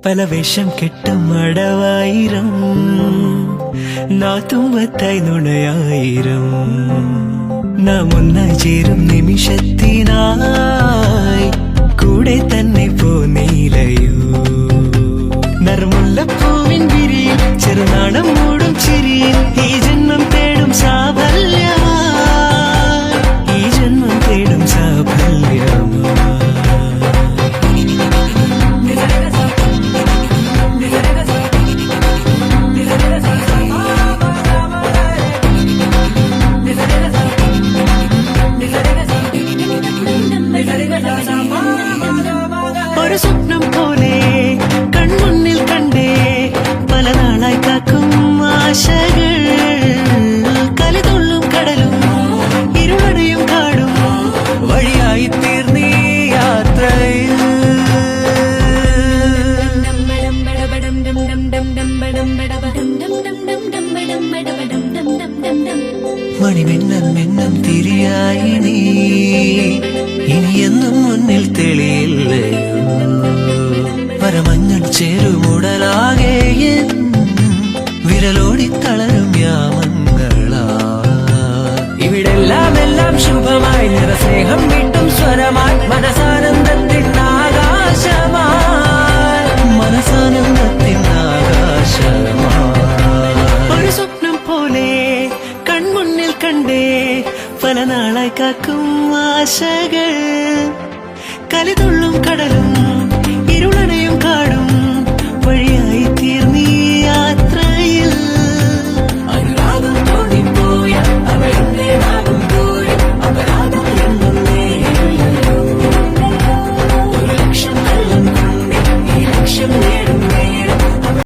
പല വേഷം കെട്ടും അടവായിരം നാത്തുമ്പത്തായി നുണയായിരം നാം ഒന്നായി ചേരും നിമിഷത്തിനായി കൂടെ തന്നെ പോന്നീലയോ നറുമുല്ലപ്പൂവിൻ വിരിയിൽ ചെറുനാടം മൂടും ചിരിയിൽ ഈ ജന്മം തേടും സാഫല്യമാ ഈ ജന്മം തേടും സാഫല്യമാ ഒരു സ്വപ്നം പോലെ കൺമുന്നിൽ കണ്ടേ പല നാളായി കാക്കും ആശകൾ കലിതുള്ളും കടലും ഇരുളടയും കാടും വഴിയായി തീർന്നീ യാത്രയിൽ മണിമിന്നം മിന്നം തിരിയായി നീ ഇനിയെന്നും മുന്നിൽ തെളിയില്ലയോ പരമഞ്ഞൾ ചേരുമുടലാകെ വിരലോടി തളരും യാമങ്ങളാ ഇവിടെല്ലാം എല്ലാം ശുഭമായി നിറസ്നേഹം വീട്ടും സ്വരമായി മനസാനന്ദത്തിൻ ആകാശമായി ഒരു സ്വപ്നം പോലെ കൺമുന്നിൽ കണ്ടേ പല നാളായി കാക്കും ആശകൾ കലിതുള്ളും കടലും